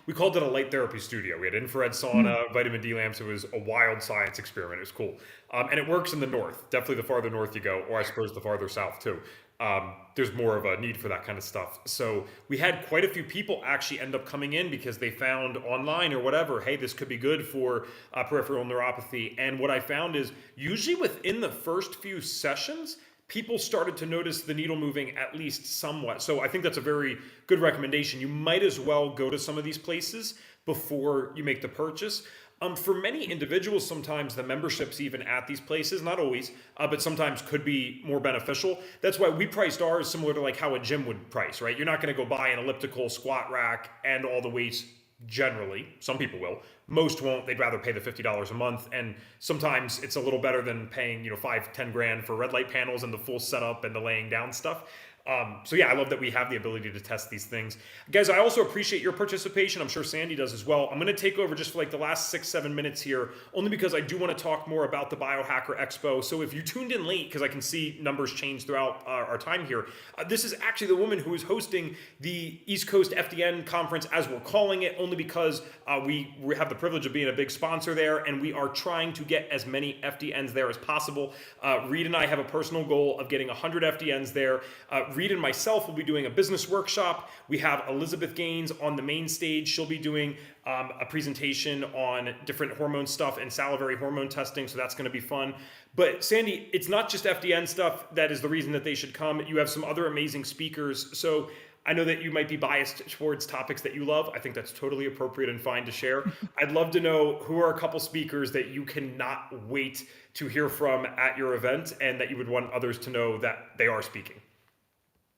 we called it a light therapy studio. We had infrared Mm. sauna, vitamin D lamps. It was a wild science experiment. It was cool, and it works in the north. Definitely, the farther north you go, or I suppose the farther south too. There's more of a need for that kind of stuff. So we had quite a few people actually end up coming in because they found online or whatever, hey, this could be good for peripheral neuropathy. And what I found is usually within the first few sessions people started to notice the needle moving at least somewhat. So I think that's a very good recommendation. You might as well go to some of these places before you make the purchase. For many individuals, sometimes the memberships even at these places, not always, but sometimes could be more beneficial. That's why we priced ours similar to like how a gym would price, right? You're not going to go buy an elliptical squat rack and all the weights generally. Some people will. Most won't. They'd rather pay the $50 a month. And sometimes it's a little better than paying, 5, 10 grand for red light panels and the full setup and the laying down stuff. So yeah, I love that we have the ability to test these things. Guys, I also appreciate your participation. I'm sure Sandy does as well. I'm going to take over just for like the last 6-7 minutes here, only because I do want to talk more about the Biohacker Expo. So if you tuned in late, because I can see numbers change throughout our time here, this is actually the woman who is hosting the East Coast FDN conference, as we're calling it, only because we have the privilege of being a big sponsor there, and we are trying to get as many FDNs there as possible. Reed and I have a personal goal of getting 100 FDNs there. Reed and myself will be doing a business workshop. We have Elizabeth Gaines on the main stage. She'll be doing a presentation on different hormone stuff and salivary hormone testing, so that's going to be fun. But Sandy, it's not just FDN stuff that is the reason that they should come. You have some other amazing speakers. So I know that you might be biased towards topics that you love. I think that's totally appropriate and fine to share. I'd love to know who are a couple speakers that you cannot wait to hear from at your event and that you would want others to know that they are speaking.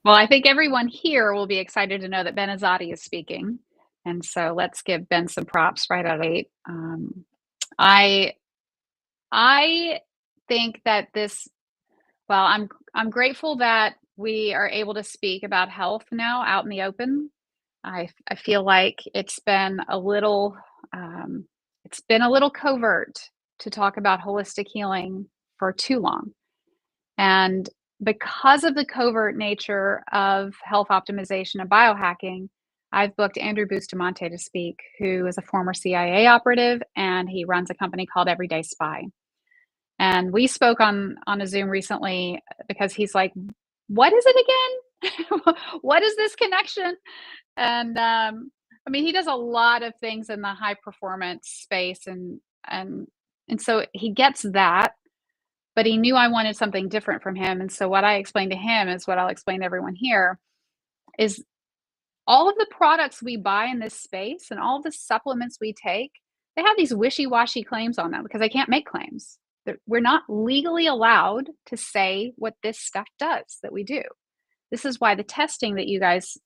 Well, I think everyone here will be excited to know that Ben Azadi is speaking. And so let's give Ben some props right out of the gate. I I think that I'm grateful that we are able to speak about health now out in the open. I feel like it's been a little covert to talk about holistic healing for too long. And because of the covert nature of health optimization and biohacking, I've booked Andrew Bustamante to speak, who is a former CIA operative and he runs a company called Everyday Spy. And we spoke on a Zoom recently because he's like, "What is it again? What is this connection?" And I mean, he does a lot of things in the high performance space, and and so he gets that, but he knew I wanted something different from him. And so what I explained to him is what I'll explain to everyone here is all of the products we buy in this space and all of the supplements we take, they have these wishy-washy claims on them because they can't make claims. We're not legally allowed to say what this stuff does that we do. This is why the testing that you guys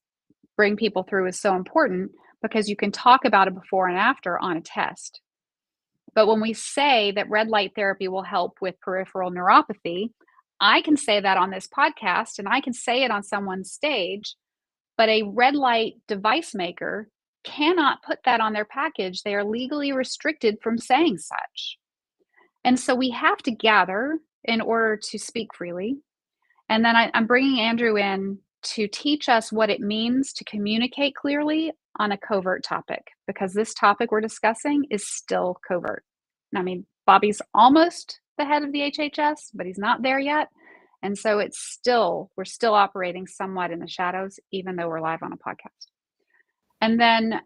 bring people through is so important, because you can talk about a before and after on a test. But when we say that red light therapy will help with peripheral neuropathy, I can say that on this podcast and I can say it on someone's stage, but a red light device maker cannot put that on their package. They are legally restricted from saying such. And so we have to gather in order to speak freely. And then I'm bringing Andrew in to teach us what it means to communicate clearly on a covert topic, because this topic we're discussing is still covert. I mean, Bobby's almost the head of the HHS, but he's not there yet. And so we're still operating somewhat in the shadows, even though we're live on a podcast. And then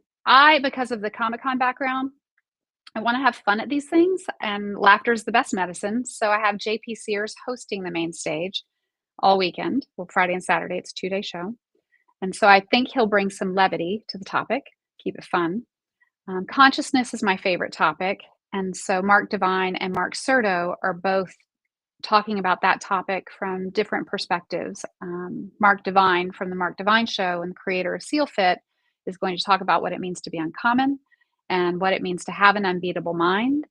because of the Comic-Con background, I want to have fun at these things, and laughter is the best medicine. So I have JP Sears hosting the main stage all weekend. Well, Friday and Saturday, it's a 2-day show. And so I think he'll bring some levity to the topic, keep it fun. Consciousness is my favorite topic. And so Mark Devine and Mark Serto are both talking about that topic from different perspectives. Mark Devine from the Mark Devine Show and the creator of Seal Fit is going to talk about what it means to be uncommon and what it means to have an unbeatable mind.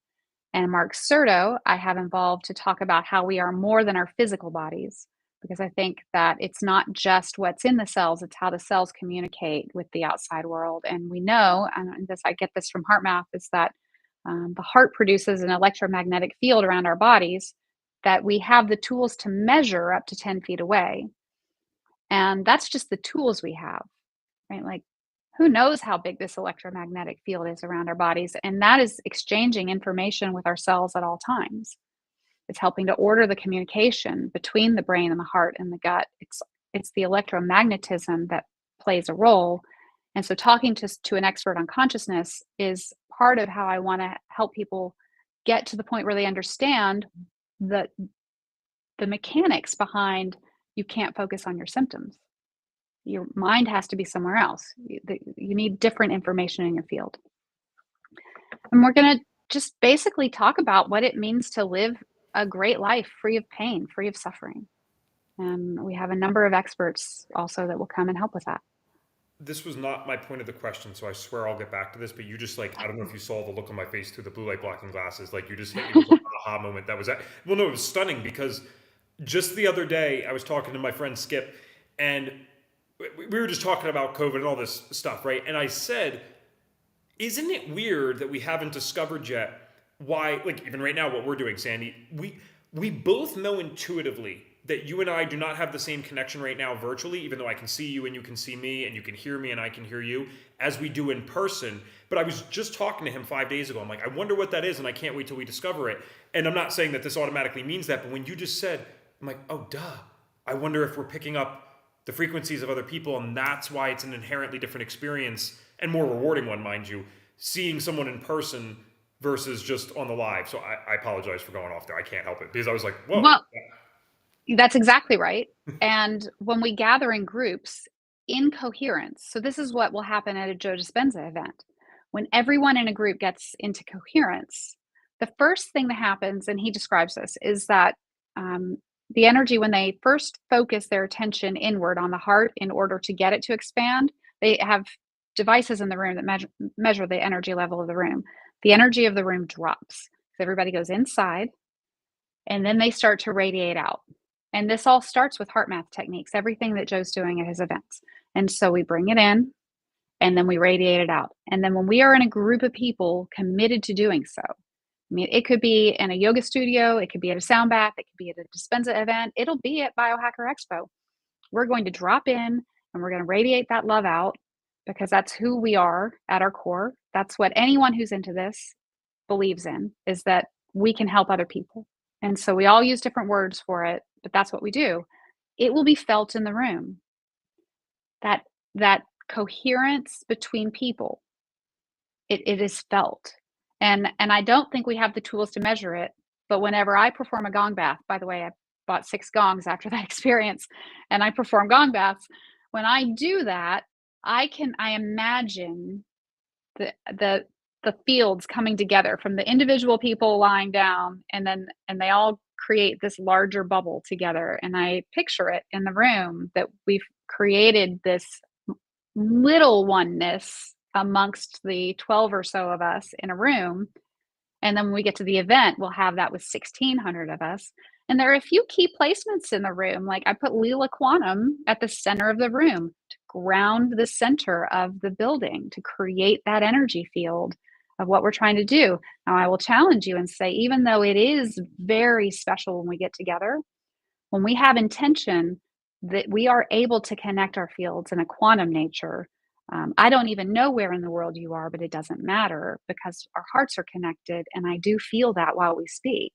And Mark Serto, I have involved to talk about how we are more than our physical bodies, because I think that it's not just what's in the cells, it's how the cells communicate with the outside world. And we know, and I get this from HeartMath, is that the heart produces an electromagnetic field around our bodies that we have the tools to measure up to 10 feet away. And that's just the tools we have, right? Like, who knows how big this electromagnetic field is around our bodies? And that is exchanging information with our cells at all times. It's helping to order the communication between the brain and the heart and the gut. It's the electromagnetism that plays a role. And so talking to an expert on consciousness is part of how I want to help people get to the point where they understand the mechanics behind you can't focus on your symptoms. Your mind has to be somewhere else. You need different information in your field. And we're going to just basically talk about what it means to live a great life free of pain, free of suffering. And we have a number of experts also that will come and help with that. This was not my point of the question, so I swear I'll get back to this, but you just I don't know if you saw the look on my face through the blue light blocking glasses. Like, you just hit me with an aha moment. That was that. Well, no, it was stunning, because just the other day I was talking to my friend Skip, and we were just talking about COVID and all this stuff, right? And I said, isn't it weird that we haven't discovered yet why, like, even right now, what we're doing, Sandy, we both know intuitively that you and I do not have the same connection right now virtually, even though I can see you and you can see me and you can hear me and I can hear you, as we do in person. But I was just talking to him 5 days ago. I'm like, I wonder what that is, and I can't wait till we discover it. And I'm not saying that this automatically means that, but when you just said, I'm like, oh, duh. I wonder if we're picking up the frequencies of other people, and that's why it's an inherently different experience, and more rewarding one, mind you, seeing someone in person versus just on the live. So I apologize for going off there. I can't help it, because I was like, whoa. Well, that's exactly right. And when we gather in groups, in coherence. So this is what will happen at a Joe Dispenza event. When everyone in a group gets into coherence, the first thing that happens, and he describes this, is that the energy, when they first focus their attention inward on the heart in order to get it to expand, they have devices in the room that measure the energy level of the room. The energy of the room drops. So everybody goes inside, and then they start to radiate out. And this all starts with heart math techniques, everything that Joe's doing at his events. And so we bring it in, and then we radiate it out. And then when we are in a group of people committed to doing so, I mean, it could be in a yoga studio, it could be at a sound bath, it could be at a Dispenza event, it'll be at Biohacker Expo. We're going to drop in and we're going to radiate that love out, because that's who we are at our core. That's what anyone who's into this believes in, is that we can help other people. And so we all use different words for it, but that's what we do. It will be felt in the room. That coherence between people, it is felt. And I don't think we have the tools to measure it, but whenever I perform a gong bath, by the way, I bought 6 gongs after that experience, and I perform gong baths. When I do that, I imagine the fields coming together from the individual people lying down, and they all create this larger bubble together. And I picture it in the room that we've created this little oneness amongst the 12 or so of us in a room. And then when we get to the event, we'll have that with 1,600 of us. And there are a few key placements in the room. Like I put Lila Quantum at the center of the room to ground the center of the building, to create that energy field of what we're trying to do. Now, I will challenge you and say, even though it is very special when we get together, when we have intention, that we are able to connect our fields in a quantum nature. I don't even know where in the world you are, but it doesn't matter, because our hearts are connected. And I do feel that while we speak.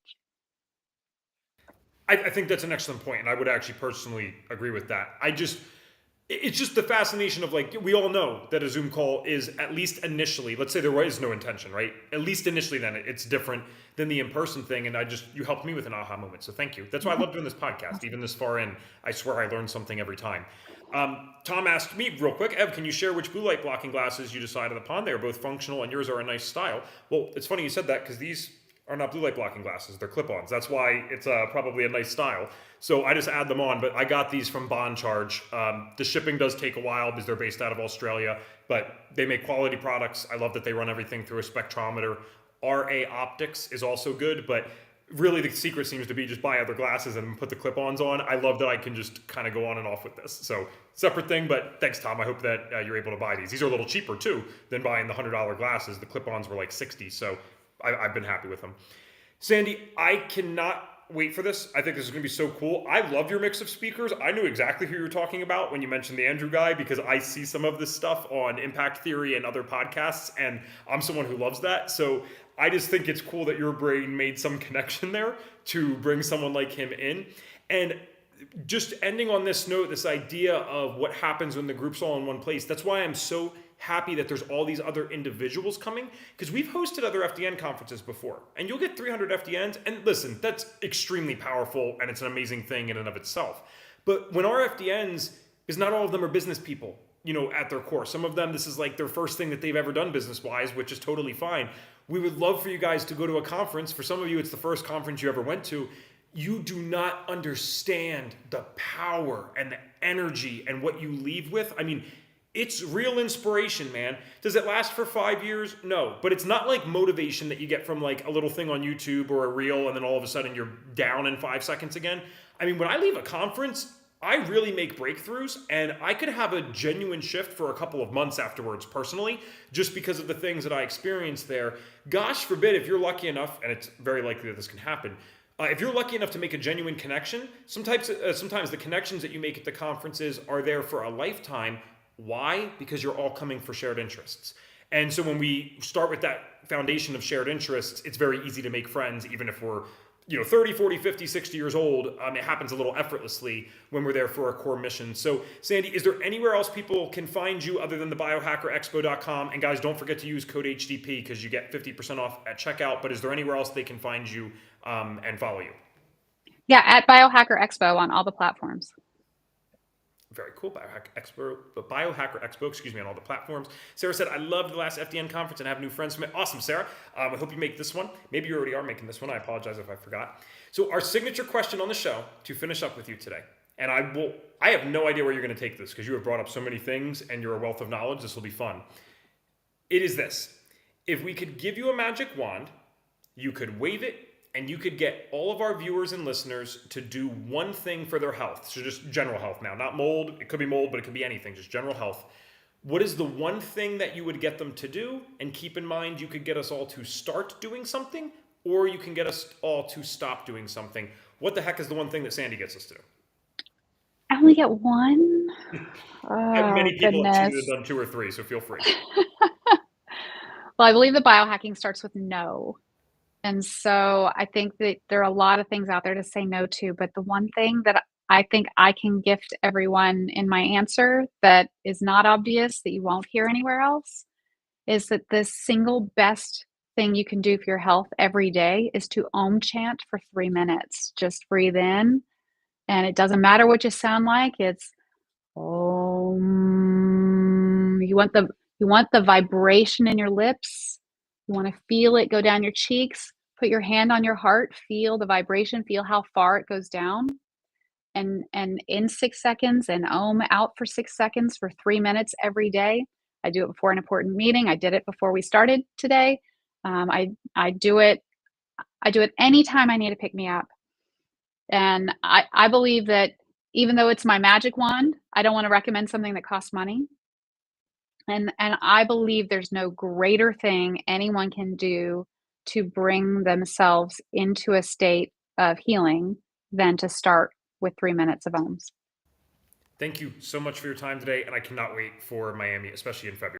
I think that's an excellent point, and I would actually personally agree with that. It's just the fascination of, like, we all know that a Zoom call is, at least initially, let's say there is no intention, right? At least initially, then it's different than the in-person thing. And you helped me with an aha moment. So thank you. That's why I love doing this podcast. Even this far in, I swear I learned something every time. Tom asked me real quick, Ev, can you share which blue light blocking glasses you decided upon? They are both functional and yours are a nice style. Well, it's funny you said that, because these are not blue light blocking glasses. They're clip-ons. That's why it's probably a nice style. So I just add them on, but I got these from Bond Charge. The shipping does take a while because they're based out of Australia, but they make quality products. I love that they run everything through a spectrometer. RA Optics is also good, but really the secret seems to be just buy other glasses and put the clip-ons on. I love that I can just kind of go on and off with this. So separate thing, but thanks, Tom. I hope that you're able to buy these. These are a little cheaper too than buying the $100 glasses. The clip-ons were like 60, so I've been happy with them. Sandy, I cannot wait for this. I think this is going to be so cool. I love your mix of speakers. I knew exactly who you were talking about when you mentioned the Andrew guy, because I see some of this stuff on Impact Theory and other podcasts, and I'm someone who loves that. So I just think it's cool that your brain made some connection there to bring someone like him in. And just ending on this note, this idea of what happens when the group's all in one place, that's why I'm so happy that there's all these other individuals coming, because we've hosted other FDN conferences before, and you'll get 300 FDNs, and listen, that's extremely powerful, and it's an amazing thing in and of itself. But when our FDNs, is not all of them are business people, at their core. Some of them, this is like their first thing that they've ever done business-wise, which is totally fine. We would love for you guys to go to a conference. For some of you, it's the first conference you ever went to. You do not understand the power and the energy and what you leave with. I mean, it's real inspiration, man. Does it last for 5 years? No, but it's not like motivation that you get from like a little thing on YouTube or a reel and then all of a sudden you're down in 5 seconds again. I mean, when I leave a conference, I really make breakthroughs, and I could have a genuine shift for a couple of months afterwards personally, just because of the things that I experienced there. Gosh forbid, if you're lucky enough, and it's very likely that this can happen, if you're lucky enough to make a genuine connection, sometimes the connections that you make at the conferences are there for a lifetime. Why? Because you're all coming for shared interests. And so when we start with that foundation of shared interests, it's very easy to make friends, even if we're 30, 40, 50, 60 years old. It happens a little effortlessly when we're there for our core mission. So Sandy, is there anywhere else people can find you other than the biohackerexpo.com? And guys, don't forget to use code HDP because you get 50% off at checkout. But is there anywhere else they can find you and follow you? Yeah, at Biohacker Expo on all the platforms. Very cool. Biohacker Expo, excuse me, on all the platforms. Sarah said, I loved the last FDN conference and have new friends from it. Awesome, Sarah. I hope you make this one. Maybe you already are making this one. I apologize if I forgot. So our signature question on the show to finish up with you today, and I have no idea where you're going to take this because you have brought up so many things and you're a wealth of knowledge. This will be fun. It is this. If we could give you a magic wand, you could wave it, and you could get all of our viewers and listeners to do one thing for their health. So just general health now, not mold. It could be mold, but it could be anything, just general health. What is the one thing that you would get them to do? And keep in mind, you could get us all to start doing something, or you can get us all to stop doing something. What the heck is the one thing that Sandy gets us to do? I only get one? Many people have Goodness. done 2 or 3, so feel free. Well, I believe that biohacking starts with no. And so I think that there are a lot of things out there to say no to, but the one thing that I think I can gift everyone in my answer that is not obvious, that you won't hear anywhere else, is that the single best thing you can do for your health every day is to Om chant for 3 minutes. Just breathe in, and it doesn't matter what you sound like. It's Om. You want the vibration in your lips. You want to feel it go down your cheeks. Put your hand on your heart, feel the vibration, feel how far it goes down. And in 6 seconds, and Om out for 6 seconds for 3 minutes every day. I do it before an important meeting. I did it before we started today. I do it anytime I need to pick me up. And I believe that even though it's my magic wand, I don't want to recommend something that costs money. And I believe there's no greater thing anyone can do to bring themselves into a state of healing than to start with 3 minutes of ohms. Thank you so much for your time today, and I cannot wait for Miami, especially in February.